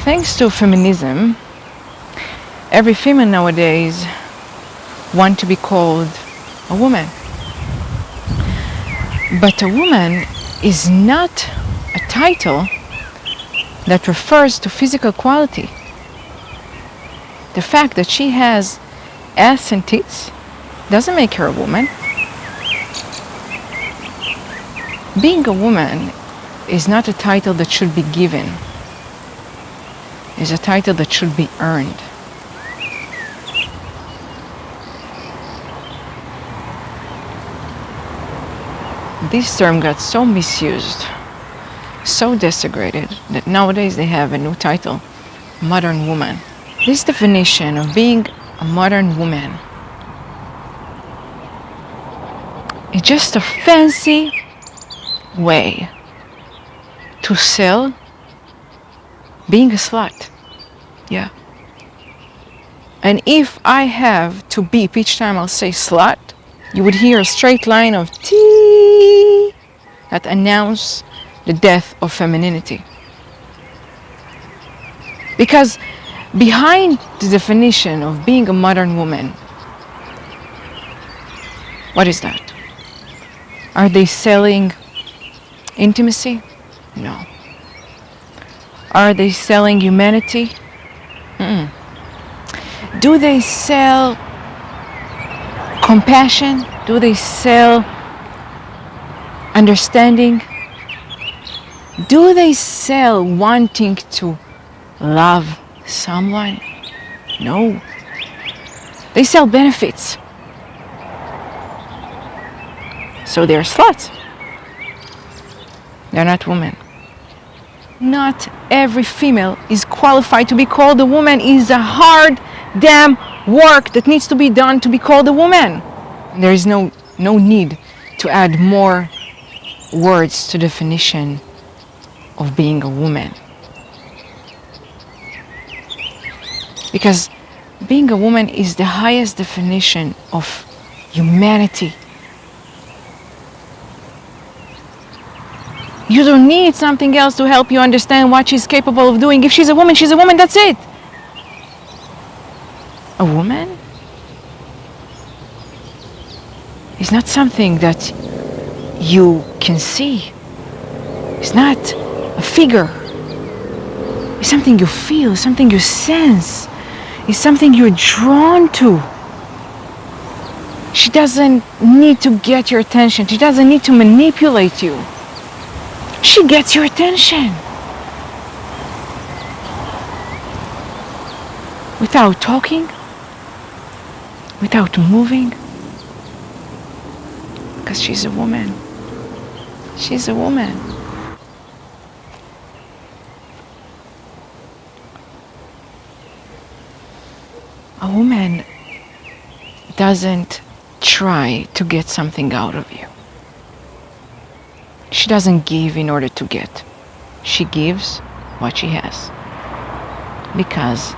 thanks to feminism, every female nowadays want to be called a woman. But a woman is not a title that refers to physical quality. The fact that she has ass and tits doesn't make her a woman. Being a woman is not a title that should be given. It's a title that should be earned. This term got so misused, so desecrated, that nowadays they have a new title, modern woman. This definition of being a modern woman is just a fancy way to sell being a slut. Yeah. And if I have to beep each time I'll say slut, you would hear a straight line of T that announce the death of femininity. Because behind the definition of being a modern woman, what is that? Are they selling intimacy? No. Are they selling humanity? Mm-mm. Do they sell compassion? Do they sell understanding? Do they sell wanting to love someone? No. They sell benefits. So they're sluts. They're not women. Not every female is qualified to be called a woman. It's a hard damn work that needs to be done to be called a woman. There is no need to add more words to the definition of being a woman. Because being a woman is the highest definition of humanity. You don't need something else to help you understand what she's capable of doing. If she's a woman, that's it. A woman is not something that you can see. It's not a figure. It's something you feel, something you sense. It's something you're drawn to. She doesn't need to get your attention. She doesn't need to manipulate you. She gets your attention. Without talking, without moving. Because she's a woman. She's a woman. A woman doesn't try to get something out of you. She doesn't give in order to get. She gives what she has. Because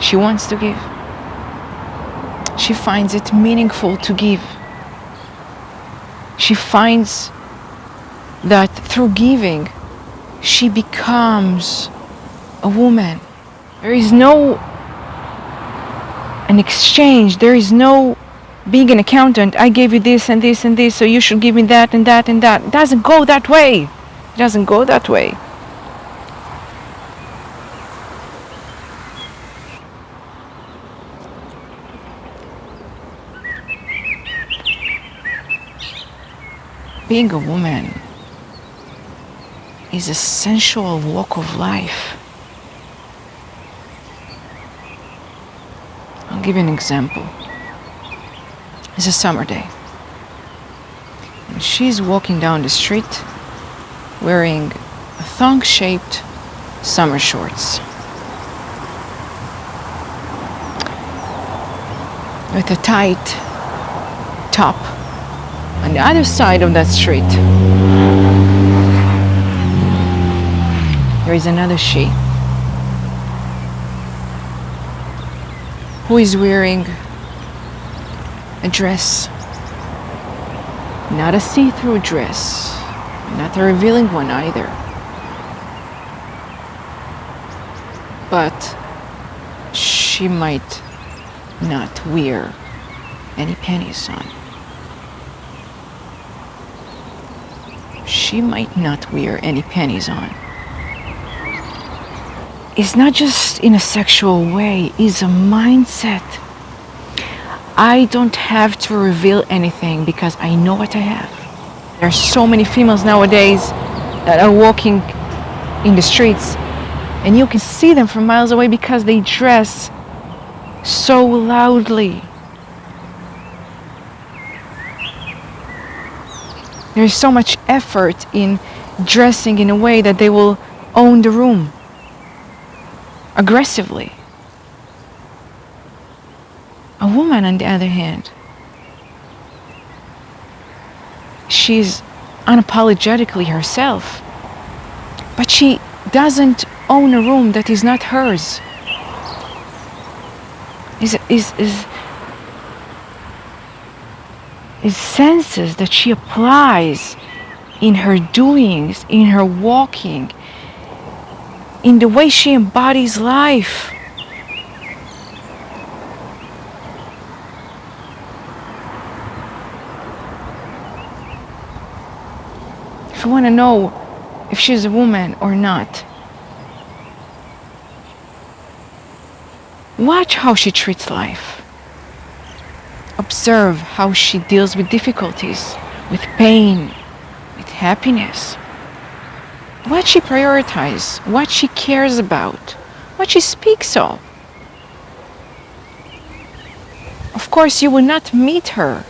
she wants to give. She finds it meaningful to give. She finds that through giving, she becomes a woman. There is no an exchange. There is no being an accountant. I gave you this and this and this, so you should give me that and that and that. It doesn't go that way. It doesn't go that way. Being a woman is a sensual walk of life. I'll give you an example. It's a summer day. And she's walking down the street wearing a thong-shaped summer shorts with a tight top. On the other side of that street, there is another she who is wearing a dress, not a see-through dress, not a revealing one either. but she might not wear any panties on. She might not wear any panties on. It's not just in a sexual way, it's a mindset. I don't have to reveal anything because I know what I have. There are so many females nowadays that are walking in the streets and you can see them from miles away because they dress so loudly. There's so much effort in dressing in a way that they will own the room aggressively. A woman, on the other hand, she's unapologetically herself, but she doesn't own a room that is not hers. Is senses that she applies in her doings, in her walking, in the way she embodies life. If you want to know if she's a woman or not, watch how she treats life. Observe how she deals with difficulties, with pain, with happiness. What she prioritizes, what she cares about, what she speaks of. Of course, you will not meet her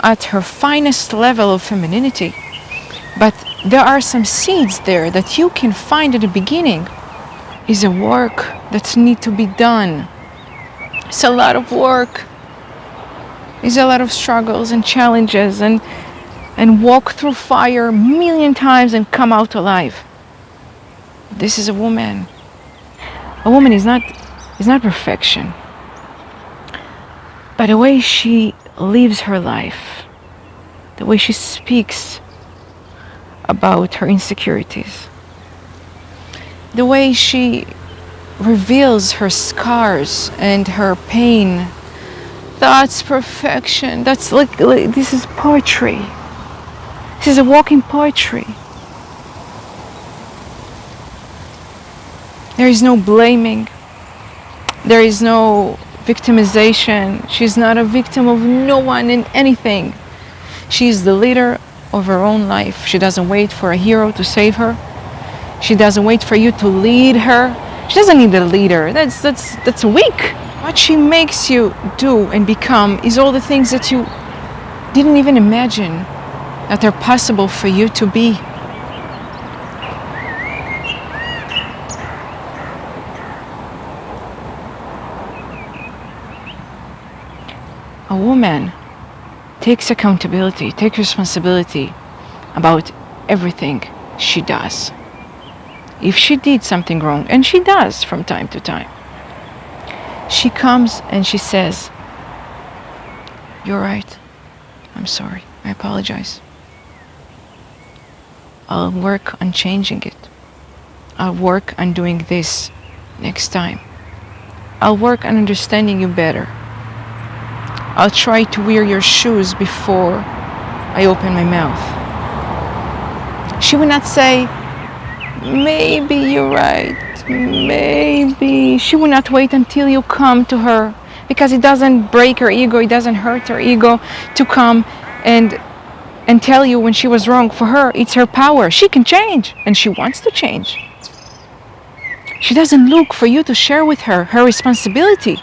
at her finest level of femininity, but there are some seeds there that you can find at the beginning. Is a work that needs to be done. It's a lot of work. It's a lot of struggles and challenges and walk through fire a million times and come out alive. This is a woman. A woman is not perfection. But the way she lives her life, the way she speaks about her insecurities, the way she reveals her scars and her pain, that's perfection. That's like this is poetry. This is a walking poetry. There is no blaming. There is no victimization. She's not a victim of no one in anything. She's the leader of her own life. She doesn't wait for a hero to save her. She doesn't wait for you to lead her. She doesn't need a leader. That's weak. What she makes you do and become is all the things that you didn't even imagine that they're possible for you to be. A woman takes accountability, takes responsibility about everything she does. If she did something wrong, and she does from time to time, she comes and she says, "You're right. I'm sorry. I apologize. I'll work on changing it. I'll work on doing this next time. I'll work on understanding you better. I'll try to wear your shoes before I open my mouth." She will not say, "Maybe you're right, maybe." She will not wait until you come to her, because it doesn't break her ego, it doesn't hurt her ego to come and tell you when she was wrong. For her, it's her power. She can change, and she wants to change. She doesn't look for you to share with her her responsibility.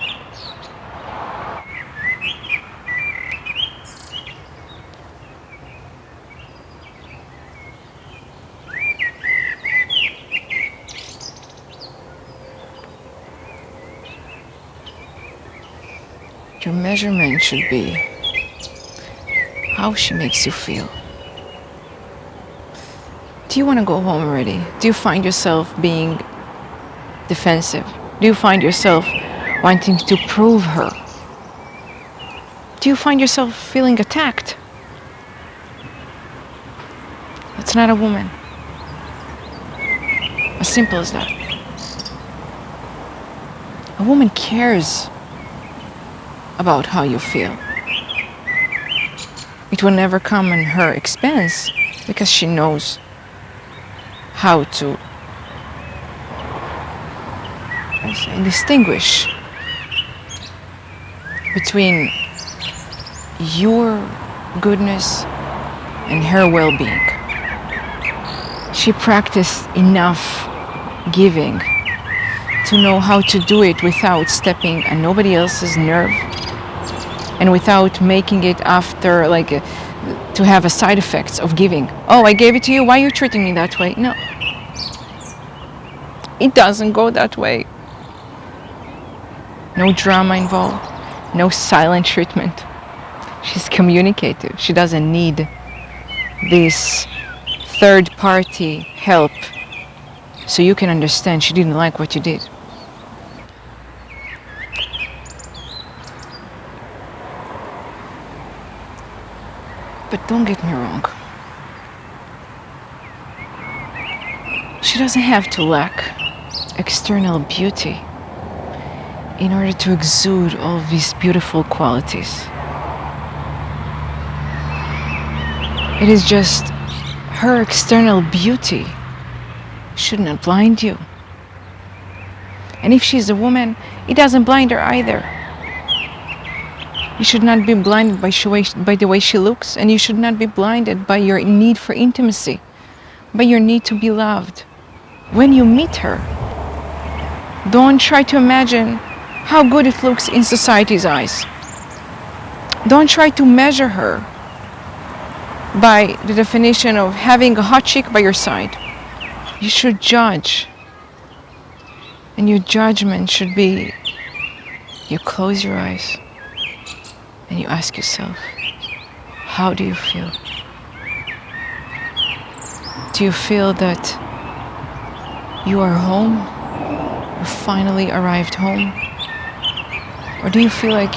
Your measurement should be how she makes you feel. Do you want to go home already? Do you find yourself being defensive? Do you find yourself wanting to prove her? Do you find yourself feeling attacked? That's not a woman. As simple as that. A woman cares about how you feel. It will never come in her expense because she knows how to distinguish between your goodness and her well-being. She practiced enough giving to know how to do it without stepping on nobody else's nerve and without making it after to have a side effects of giving. Oh, I gave it to you, why are you treating me that way? No, it doesn't go that way. No drama involved, no silent treatment. She's communicative. She doesn't need this third party help so you can understand she didn't like what you did. But don't get me wrong. She doesn't have to lack external beauty in order to exude all these beautiful qualities. It is just her external beauty should not blind you. And if she's a woman, it doesn't blind her either. You should not be blinded by the way she looks, and you should not be blinded by your need for intimacy, by your need to be loved. When you meet her, don't try to imagine how good it looks in society's eyes. Don't try to measure her by the definition of having a hot chick by your side. You should judge. And your judgment should be, you close your eyes and you ask yourself, how do you feel? Do you feel that you are home? You finally arrived home? Or do you feel like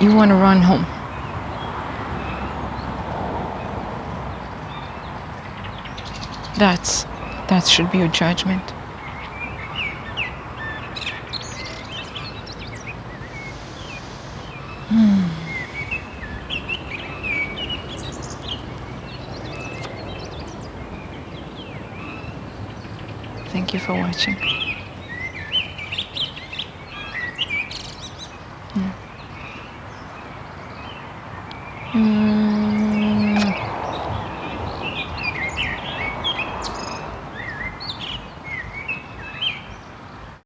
you want to run home? That should be your judgment. Thank you for watching. Mm.